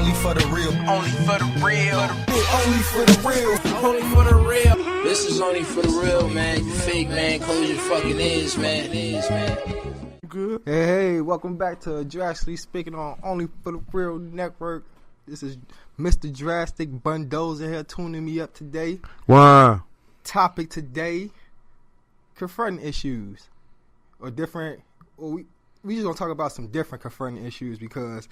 only for the real. Only for the real. Only for the real. Only for the real. This is only for the real, man. You fake, man. Close your fucking ears, man. Good. Hey, welcome back to Draztik speaking on Only for the Real Network. This is Mr. Draztik Bundoza here tuning me up today. Wow. Topic today, confronting issues. We just gonna talk about some different confronting issues because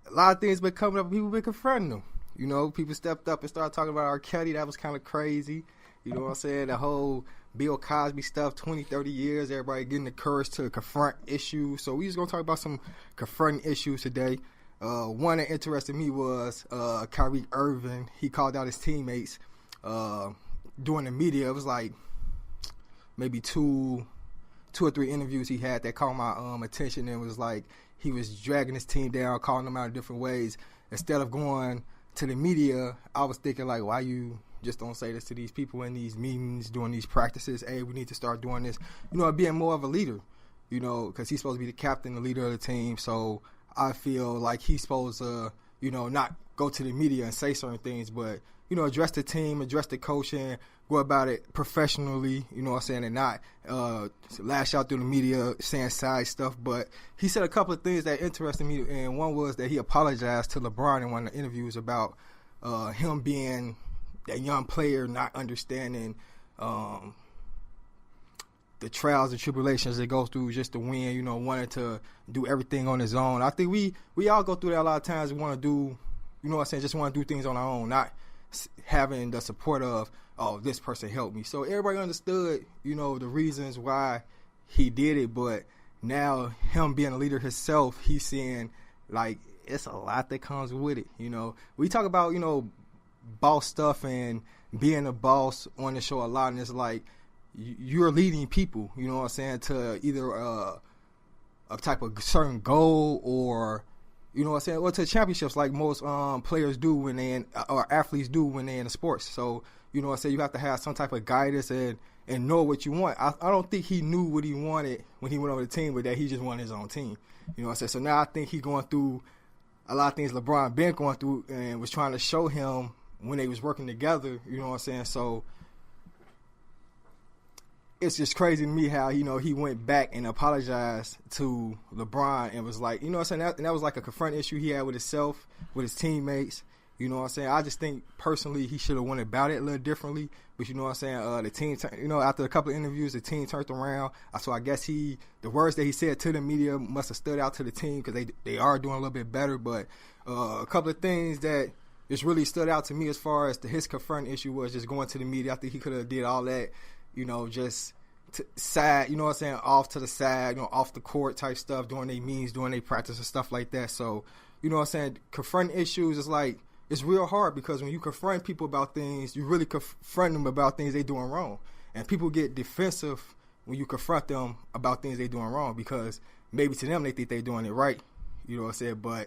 a lot of things been coming up, people been confronting them. You know, people stepped up and started talking about R.Kelly. That was kind of crazy. You know what I'm saying? The whole Bill Cosby stuff, 20, 30 years, everybody getting the courage to confront issues. So we just going to talk about some confronting issues today. One that interested me was Kyrie Irving. He called out his teammates during the media. It was like maybe two or three interviews he had that caught my attention, and it was like he was dragging his team down, calling them out in different ways. Instead of going to the media, I was thinking like, why you just don't say this to these people in these meetings, doing these practices? Hey, we need to start doing this. You know, being more of a leader, you know, because he's supposed to be the captain, the leader of the team. So I feel like he's supposed to, you know, not go to the media and say certain things, but, you know, address the team, address the coaching, go about it professionally, you know what I'm saying, and not lash out through the media saying side stuff. But he said a couple of things that interested me, and one was that he apologized to LeBron in one of the interviews about him being that young player, not understanding the trials and tribulations that goes through just to win, you know, wanting to do everything on his own. I think we all go through that a lot of times. We want to do, you know what I'm saying, just want to do things on our own, not having the support of, oh, this person helped me. So everybody understood, you know, the reasons why he did it, but now him being a leader himself, he's seeing, like, it's a lot that comes with it, you know. We talk about, you know, boss stuff and being a boss on the show a lot, and it's like you're leading people, you know what I'm saying, to either a type of certain goal or, you know what I'm saying, or to championships like most players do when they or athletes do when they're in the sports. So, you know what I'm saying, you have to have some type of guidance and know what you want. I don't think he knew what he wanted when he went over the team, but that he just wanted his own team. You know what I'm saying? So now I think he's going through a lot of things LeBron been going through and was trying to show him when they was working together, you know what I'm saying? So it's just crazy to me how, you know, he went back and apologized to LeBron and was like, you know what I'm saying, that was like a confront issue he had with himself, with his teammates, you know what I'm saying? I just think personally he should have went about it a little differently, but you know what I'm saying, the team, you know, after a couple of interviews, the team turned around, so I guess the words that he said to the media must have stood out to the team because they are doing a little bit better, but a couple of things that just really stood out to me as far as his confront issue was just going to the media. I think he could have did all that, you know, just side, you know what I'm saying, off to the side, you know, off the court type stuff, doing their meetings, doing their practice and stuff like that. So, you know what I'm saying, confronting issues is like, it's real hard because when you confront people about things, you really confront them about things they doing wrong. And people get defensive when you confront them about things they doing wrong because maybe to them they think they doing it right, you know what I'm saying, but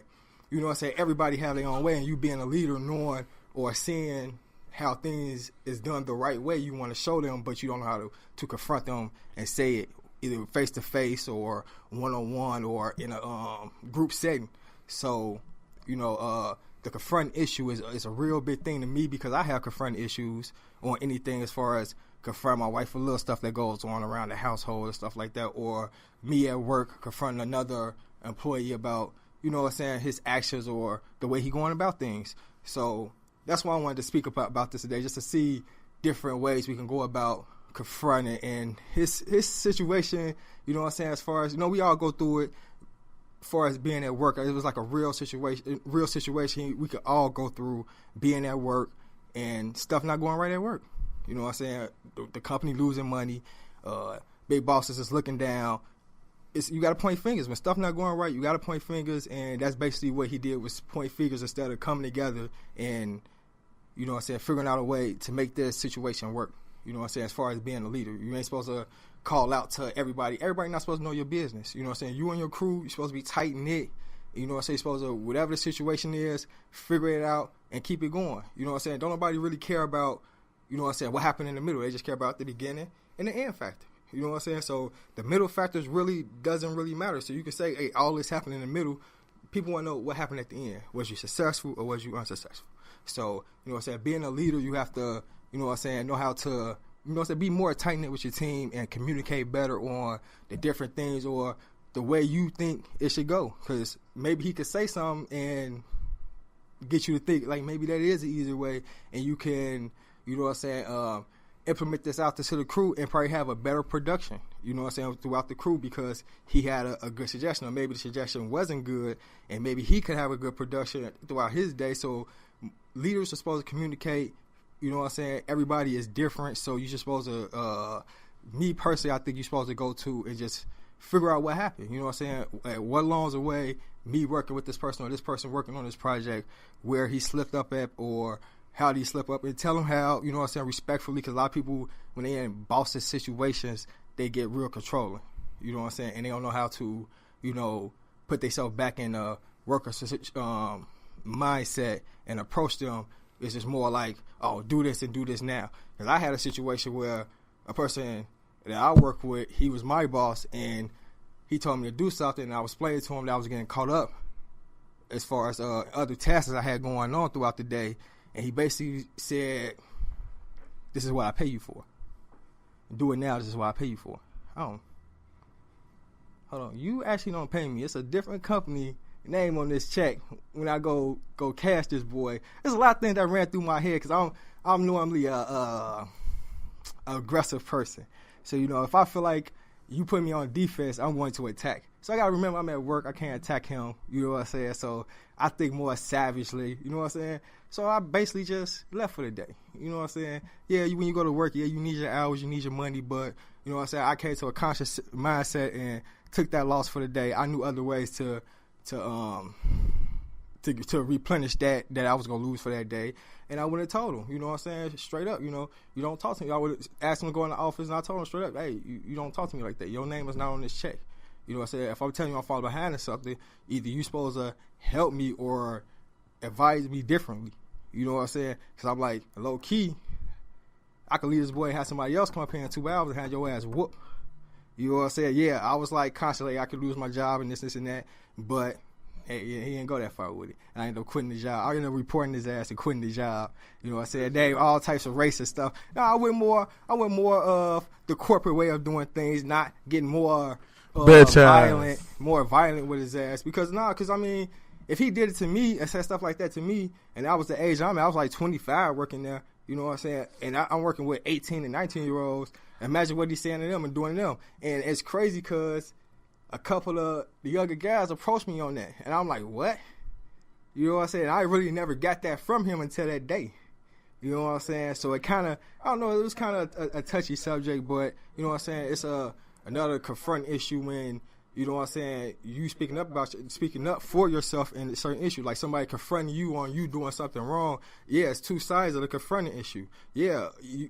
you know what I'm saying, everybody have their own way, and you being a leader, knowing or seeing how things is done the right way, you want to show them, but you don't know how to confront them and say it either face-to-face or one-on-one or in a group setting. So, you know, the confront issue is a real big thing to me because I have confront issues on anything as far as confront my wife for little stuff that goes on around the household and stuff like that, or me at work confronting another employee about, you know what I'm saying, his actions or the way he going about things. So that's why I wanted to speak about this today, just to see different ways we can go about confronting. And his situation, you know what I'm saying, as far as, you know, we all go through it as far as being at work. It was like a real situation we could all go through, being at work and stuff not going right at work. You know what I'm saying? The company losing money, big bosses is looking down. You got to point fingers. When stuff not going right, you got to point fingers, and that's basically what he did, was point fingers instead of coming together and, you know what I'm saying, figuring out a way to make this situation work. You know what I'm saying, as far as being a leader. You ain't supposed to call out to everybody. Everybody not supposed to know your business. You know what I'm saying? You and your crew, you're supposed to be tight-knit. You know what I'm saying? You're supposed to, whatever the situation is, figure it out and keep it going. You know what I'm saying? Don't nobody really care about, you know what I'm saying, what happened in the middle. They just care about the beginning and the end factor. You know what I'm saying? So the middle factors really doesn't really matter. So you can say, hey, all this happened in the middle. people want to know what happened at the end. Was you successful or was you unsuccessful? So, you know what I'm saying, being a leader, you have to, you know what I'm saying, know how to, you know what I'm saying, be more tight-knit with your team and communicate better on the different things or the way you think it should go. Because maybe he could say something and get you to think, like, maybe that is an easier way, and you can, you know what I'm saying, implement this out to the crew and probably have a better production, you know what I'm saying, throughout the crew because he had a good suggestion, or maybe the suggestion wasn't good, and maybe he could have a good production throughout his day. So leaders are supposed to communicate, you know what I'm saying, everybody is different, so you're just supposed to, me personally, I think you're supposed to go to and just figure out what happened, you know what I'm saying, at what along the way, me working with this person or this person working on this project, where he slipped up at, or how did he slip up, and tell him how, you know what I'm saying, respectfully, because a lot of people, when they're in bossy situations, they get real controlling, you know what I'm saying, and they don't know how to, you know, put themselves back in a worker mindset and approach them. It's just more like, oh, do this and do this now. Because I had a situation where a person that I work with, he was my boss, and he told me to do something, and I was explaining to him that I was getting caught up as far as other tasks I had going on throughout the day. And he basically said, this is what I pay you for. Do it now, this is what I pay you for. Hold on. You actually don't pay me. It's a different company name on this check when I go cash this boy. There's a lot of things that ran through my head because I'm normally a aggressive person. So, you know, if I feel like you put me on defense, I'm going to attack. So I got to remember I'm at work. I can't attack him. You know what I'm saying? So I think more savagely. You know what I'm saying? So I basically just left for the day. You know what I'm saying? Yeah, when you go to work, yeah, you need your hours, you need your money. But, you know what I'm saying? I came to a conscious mindset and took that loss for the day. I knew other ways to replenish that I was going to lose for that day. And I would have told him, you know what I'm saying, straight up, you know, you don't talk to me. I would have asked him to go in the office, and I told him straight up, hey, you don't talk to me like that. Your name is not on this check. You know what I'm saying? If I'm telling you I'm falling behind in something, either you supposed to help me or advise me differently. You know what I'm saying? Because I'm like, low key, I could leave this boy and have somebody else come up here in 2 hours and have your ass whoop. You know what I'm saying? Yeah, I was like constantly I could lose my job and this and that, but hey, yeah, he didn't go that far with it. And I ended up quitting the job. I ended up reporting his ass and quitting the job. You know what I'm saying? They all types of racist stuff. No, I went more of the corporate way of doing things, not getting more violent with his ass. Because I mean, if he did it to me and said stuff like that to me, and I was the age I was like 25 working there, you know what I'm saying? And I'm working with 18 and 19-year-olds. Imagine what he's saying to them and doing to them. And it's crazy because a couple of the younger guys approached me on that. And I'm like, what? You know what I'm saying? I really never got that from him until that day. You know what I'm saying? So it kind of, I don't know, it was kind of a touchy subject, but you know what I'm saying? It's another confronting issue when, you know what I'm saying, you speaking up for yourself in a certain issue. Like somebody confronting you on you doing something wrong. Yeah, it's two sides of the confronting issue. Yeah, you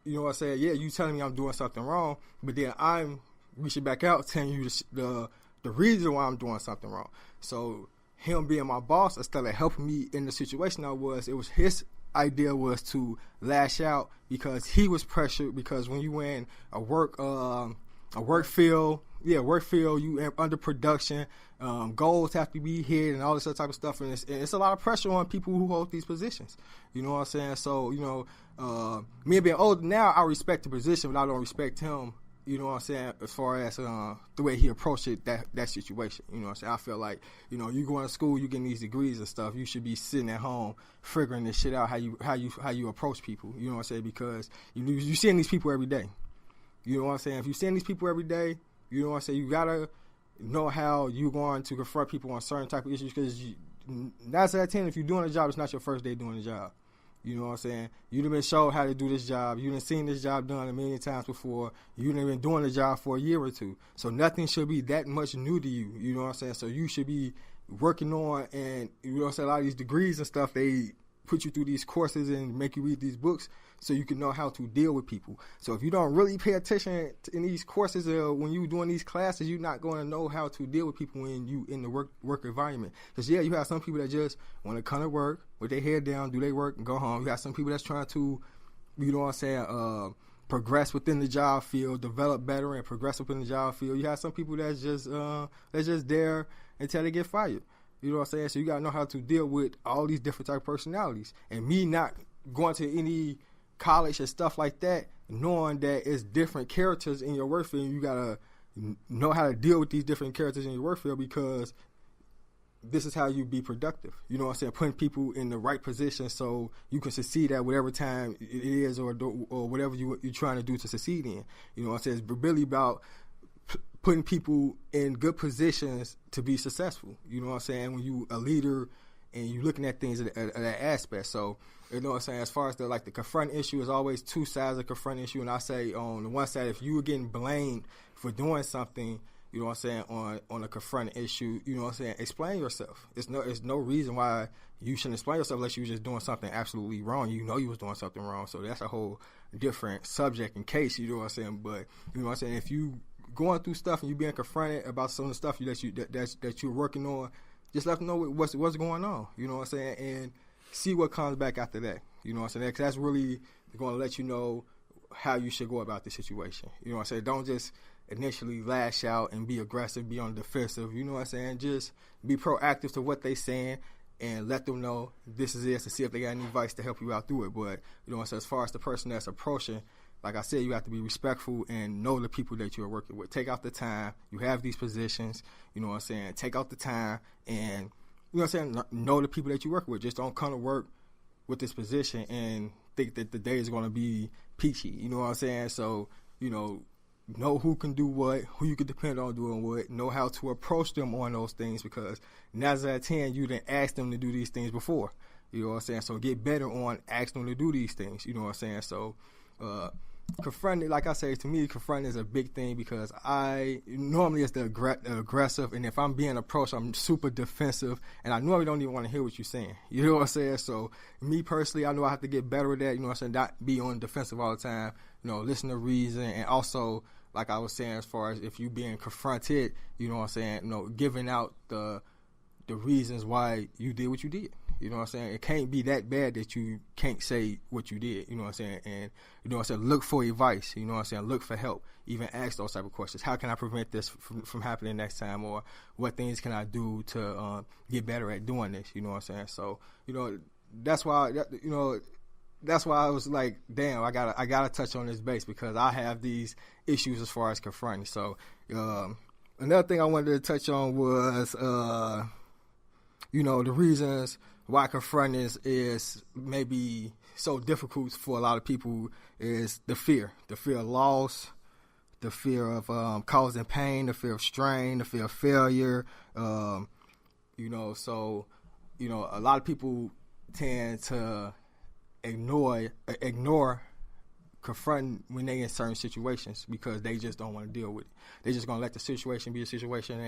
know what I'm saying? Yeah, you telling me I'm doing something wrong, but then I'm reaching back out telling you the reason why I'm doing something wrong. So him being my boss, instead of helping me in the situation it was his idea was to lash out because he was pressured, because when you in a work field, you under production, goals have to be hit and all this other type of stuff, and it's a lot of pressure on people who hold these positions. You know what I'm saying? So, you know, me being older now, I respect the position, but I don't respect him, you know what I'm saying, as far as the way he approached it, that situation. You know what I'm saying? I feel like, you know, you going to school, you getting these degrees and stuff, you should be sitting at home figuring this shit out, how you approach people. You know what I'm saying? Because you seeing these people every day. You know what I'm saying? If you're seeing these people every day, you know what I'm saying, you gotta know how you're going to confront people on certain type of issues, because 9 out of 10, if you're doing a job, it's not your first day doing the job. You know what I'm saying? You've been shown how to do this job. You've seen this job done a million times before. You've been doing the job for a year or two. So nothing should be that much new to you. You know what I'm saying? So you should be working on, and you know what I'm saying, a lot of these degrees and stuff, they put you through these courses and make you read these books so you can know how to deal with people. So if you don't really pay attention in these courses, when you doing these classes, you're not going to know how to deal with people when you in the work environment. Because, yeah, you have some people that just want to come to work with their head down, do their work, and go home. You have some people that's trying to, you know what I'm saying, progress within the job field, develop better and progress within the job field. You have some people that's just there until they get fired. You know what I'm saying? So you got to know how to deal with all these different type of personalities. And me not going to any college and stuff like that, knowing that it's different characters in your work field, you got to know how to deal with these different characters in your work field, because this is how you be productive. You know what I'm saying? Putting people in the right position so you can succeed at whatever time it is or whatever you're trying to do to succeed in. You know what I'm saying? It's really about putting people in good positions to be successful. You know what I'm saying? When you a leader and you looking at things at that aspect. So, you know what I'm saying? As far as the confront issue, is always two sides of confront issue. And I say on the one side, if you were getting blamed for doing something, you know what I'm saying, on a confront issue, you know what I'm saying, explain yourself. It's no reason why you shouldn't explain yourself unless you were just doing something absolutely wrong. You know you was doing something wrong. So that's a whole different subject and case, you know what I'm saying? But, you know what I'm saying, if you going through stuff and you being confronted about some of the stuff that you're working on, just let them know what's going on, you know what I'm saying, and see what comes back after that, you know what I'm saying, because that's really going to let you know how you should go about the situation, you know what I'm saying. Don't just initially lash out and be aggressive, be on the defensive, you know what I'm saying. Just be proactive to what they saying and let them know this is it, to see if they got any advice to help you out through it. But, you know what I'm saying, as far as the person that's approaching, like I said, you have to be respectful and know the people that you're working with. Take out the time. You have these positions, you know what I'm saying. Take out the time and, you know what I'm saying, know the people that you work with. Just don't come to work with this position and think that the day is going to be peachy, you know what I'm saying. So, you know who can do what, who you can depend on doing what, know how to approach them on those things, because 9 out of 10, you didn't ask them to do these things before, you know what I'm saying. So get better on asking them to do these things, you know what I'm saying. So, confronting, like I say, to me, confronting is a big thing, because I normally it's the aggressive, and if I'm being approached, I'm super defensive, and I normally don't even want to hear what you're saying. You know what I'm saying? So me personally, I know I have to get better with that. You know what I'm saying? Not be on defensive all the time. You know, listen to reason, and also, like I was saying, as far as if you being confronted, you know what I'm saying? You know, giving out the reasons why you did what you did. You know what I'm saying? It can't be that bad that you can't say what you did. You know what I'm saying? And, you know what I'm saying, look for advice. You know what I'm saying? Look for help. Even ask those type of questions. How can I prevent this from happening next time? Or what things can I do to get better at doing this? You know what I'm saying? So, you know, that's why I was like, damn, I gotta touch on this base, because I have these issues as far as confronting. So, another thing I wanted to touch on was, you know, the reasons why confronting is maybe so difficult for a lot of people is the fear of loss, the fear of causing pain, the fear of strain, the fear of failure. You know, so, you know, a lot of people tend to ignore confronting when they in certain situations, because they just don't want to deal with it. They just gonna let the situation be a situation,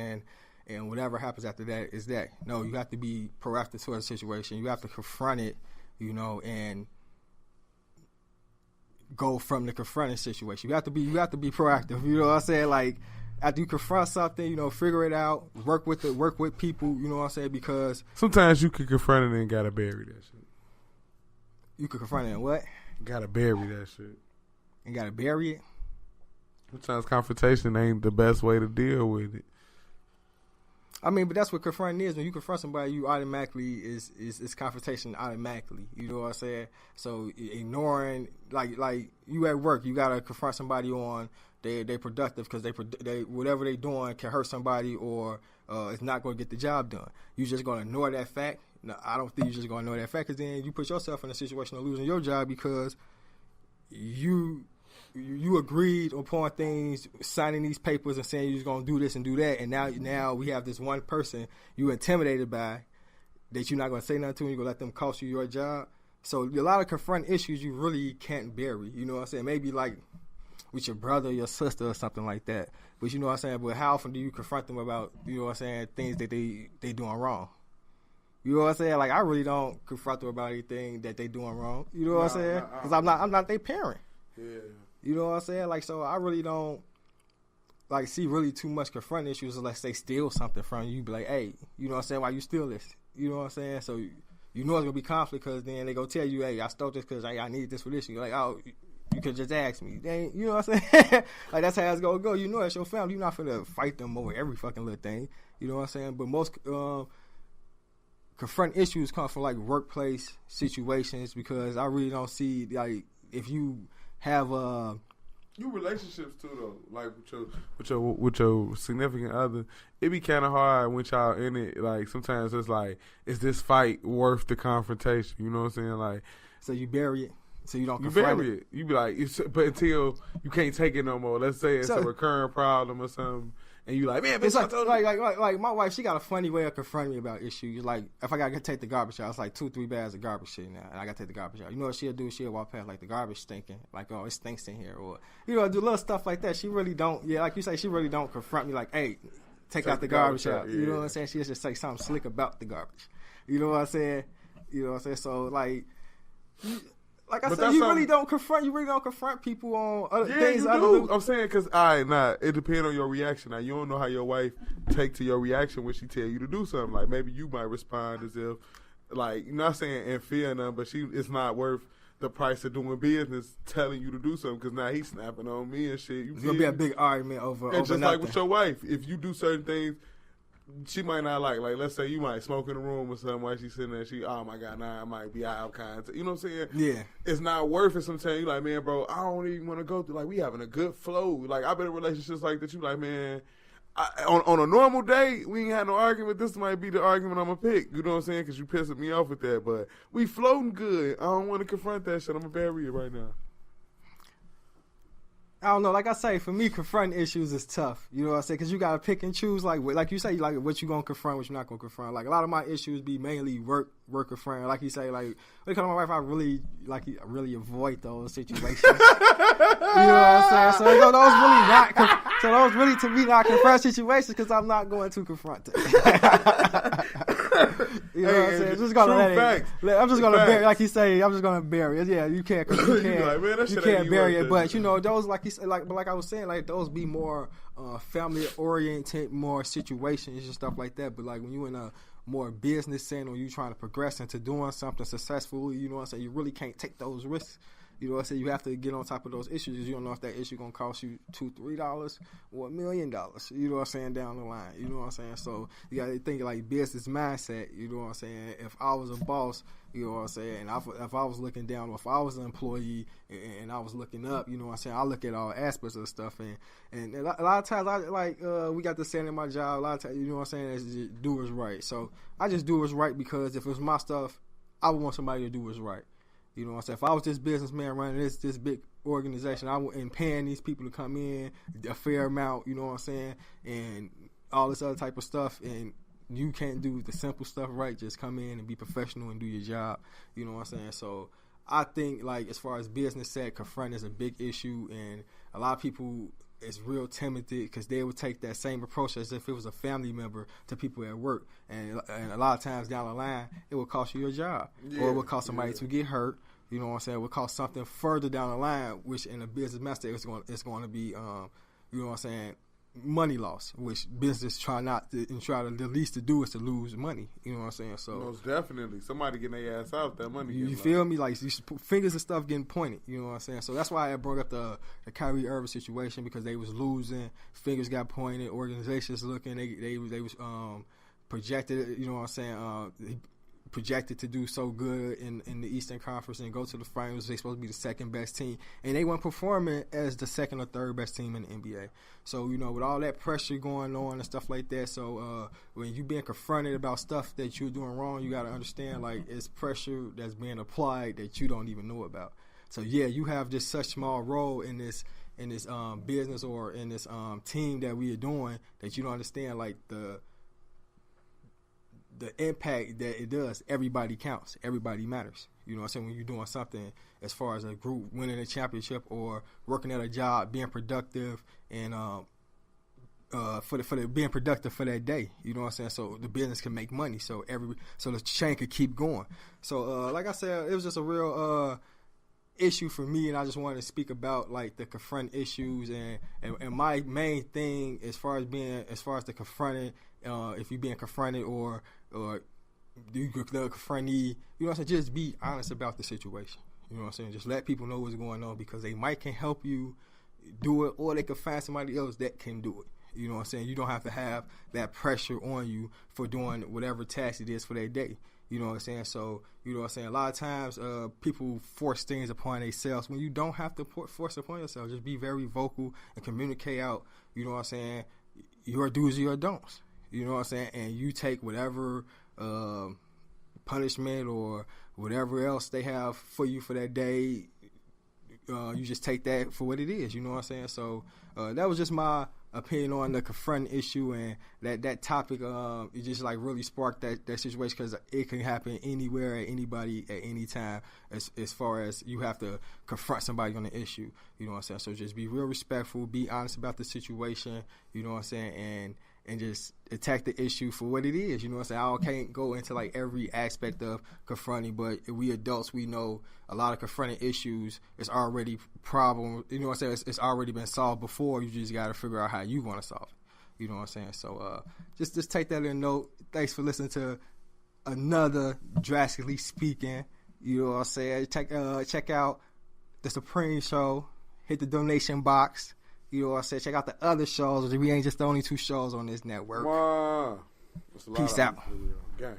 and whatever happens after that is that. No, you have to be proactive towards the situation. You have to confront it, you know, and go from the confronting situation. You have to be proactive. You know what I'm saying? Like, after you confront something, you know, figure it out, work with people. You know what I'm saying? Because sometimes you can confront it and gotta bury that shit. You can confront it and what? Gotta bury that shit. And gotta bury it. Sometimes confrontation ain't the best way to deal with it. I mean, but that's what confronting is. When you confront somebody, you automatically is confrontation automatically. You know what I'm saying? So ignoring, like you at work, you gotta confront somebody on they productive, because they whatever they doing can hurt somebody, or it's not going to get the job done. You just going to ignore that fact. No, I don't think you're just going to ignore that fact, because then you put yourself in a situation of losing your job, because you agreed upon things, signing these papers and saying you're going to do this and do that, and now we have this one person you intimidated by that you're not going to say nothing to, and you're going to let them cost you your job. So a lot of confront issues you really can't bury. You know what I'm saying? Maybe like with your brother or your sister or something like that. But you know what I'm saying? But how often do you confront them about, you know what I'm saying, things that they doing wrong? You know what I'm saying? Like, I really don't confront them about anything that they doing wrong. You know what I'm saying? Because I'm not their parent. Yeah. You know what I'm saying? Like, so I really don't like see really too much confront issues unless they steal something from you. You be like, hey, you know what I'm saying? Why you steal this? You know what I'm saying? So you know it's gonna be conflict, because then they go tell you, hey, I stole this because I need this for this. You're like, oh, you could just ask me. They, you know what I'm saying? Like, that's how it's gonna go. You know, it's your family. You're not finna fight them over every fucking little thing. You know what I'm saying? But most confront issues come from like workplace situations, because I really don't see like if you have you relationships too though, like with your significant other, it be kind of hard when y'all in it. Like sometimes it's like, is this fight worth the confrontation? You know what I'm saying? Like, so you bury it, so you don't you confront bury it. You be like, but until you can't take it no more. Let's say it's a recurring problem or something. And you like, man, it's like my wife, she got a funny way of confronting me about issues. Like, if I gotta take the garbage out, it's like 2-3 bags of garbage shit now, and I gotta take the garbage out. You know what she'll do? She'll walk past like the garbage stinking, like, oh, it stinks in here, or do little stuff like that. She really don't, like you say, she really don't confront me like, hey, take out the garbage out. You know what I'm saying? She'll just say something slick about the garbage. You know what I'm saying? So like I said, you really don't confront people on other things. You do. I'm saying because it depends on your reaction. Now you don't know how your wife take to your reaction when she tell you to do something. Like maybe you might respond as if, like, you're not saying in fear of nothing, but it's not worth the price of doing business telling you to do something, because now he's snapping on me and shit. It's gonna be a big argument over just nothing. Like with your wife, if you do certain things she might not like let's say you might smoke in the room or something while she's sitting there, oh my God, now I might be out of contact. You know what I'm saying? Yeah. It's not worth it sometimes. You like, man, bro, I don't even want to go through, like, we having a good flow. Like, I've been in relationships like that. You like, man, on a normal day, we ain't had no argument. This might be the argument I'm going to pick. You know what I'm saying? Because you pissing me off with that. But we floating good. I don't want to confront that shit. I'm going to bury it right now. I don't know. Like I say, for me, confronting issues is tough. You know what I say? Because you got to pick and choose. Like you say, like what you going to confront, what you're not going to confront. Like a lot of my issues be mainly work confront. Like you say, like when it comes to my wife, I really avoid those situations. You know what I'm saying? So those really to me not confront situations, because I'm not going to confront them. You know what I'm saying? Just gonna I'm just gonna bury, like you say. I'm just gonna bury it. Yeah, you can't bury it. But you know, those, like you say, like I was saying, like those be more family oriented, more situations and stuff like that. But like when you in a more business setting, or you trying to progress into doing something successfully, you know what I'm saying, you really can't take those risks. You know what I'm saying? You have to get on top of those issues. You don't know if that issue gonna cost you $2-3 or $1 million. You know what I'm saying? Down the line. You know what I'm saying? So you gotta think like business mindset. You know what I'm saying? If I was a boss, you know what I'm saying, and if I was looking down, or if I was an employee and I was looking up, you know what I'm saying, I look at all aspects of the stuff, and a lot of times we got this saying in my job. A lot of times, you know what I'm saying, is just do what's right. So I just do what's right, because if it's my stuff, I would want somebody to do what's right. You know what I'm saying? If I was this businessman running this big organization, and paying these people to come in a fair amount, you know what I'm saying, and all this other type of stuff, and you can't do the simple stuff right, just come in and be professional and do your job. You know what I'm saying? So I think, like, as far as business set, confront is a big issue, and a lot of people is real timid, because they would take that same approach as if it was a family member to people at work, and a lot of times down the line it will cost you your job, or it will cost somebody to get hurt. You know what I'm saying? It will cost something further down the line, which in a business master it's going to be you know what I'm saying, money loss, which business try the least to do is to lose money. You know what I'm saying? So most definitely, somebody getting their ass out, that money. You feel me? Like, fingers and stuff getting pointed. You know what I'm saying? So that's why I brought up the Kyrie Irving situation, because they was losing, fingers got pointed, organizations looking, they was projected. You know what I'm saying? Projected to do so good in the Eastern Conference and go to the finals. They're supposed to be the second best team, and they weren't performing as the second or third best team in the NBA. So, you know, with all that pressure going on and stuff like that, so when you being confronted about stuff that you're doing wrong, you got to understand, like, it's pressure that's being applied that you don't even know about. So yeah, you have just such small role in this business or in this team that we are doing, that you don't understand, like, the impact that it does. Everybody counts. Everybody matters. You know what I'm saying? When you're doing something as far as a group, winning a championship or working at a job, being productive, and for the being productive for that day. You know what I'm saying? So the business can make money. So the chain could keep going. So like I said, it was just a real issue for me, and I just wanted to speak about, like, the confront issues, and my main thing as far as the confronting, if you're being confronted or you the confrontee, you know what I'm saying, just be honest about the situation. You know what I'm saying? Just let people know what's going on, because they might can help you do it, or they can find somebody else that can do it. You know what I'm saying? You don't have to have that pressure on you for doing whatever task it is for that day. You know what I'm saying? So, you know what I'm saying? A lot of times people force things upon themselves when you don't have to force upon yourself. Just be very vocal and communicate out, you know what I'm saying, your do's or your don'ts. You know what I'm saying? And you take whatever punishment or whatever else they have for you for that day. You just take that for what it is. You know what I'm saying? So that was just my opinion on the confronting issue, and that topic. It just like really sparked that situation because it can happen anywhere, at anybody, at any time. As far as you have to confront somebody on the issue. You know what I'm saying? So just be real respectful, be honest about the situation. You know what I'm saying? And just attack the issue for what it is. You know what I'm saying? I can't go into like every aspect of confronting, but we adults, we know a lot of confronting issues is already problem. You know what I'm saying? It's already been solved before. You just got to figure out how you want to solve it. You know what I'm saying? So just take that in note. Thanks for listening to another Drastically Speaking. You know what I'm saying? Check out the Supreme Show. Hit the donation box. You know what I said? Check out the other shows. We ain't just the only 2 shows on this network. Wow. Peace out. Gang.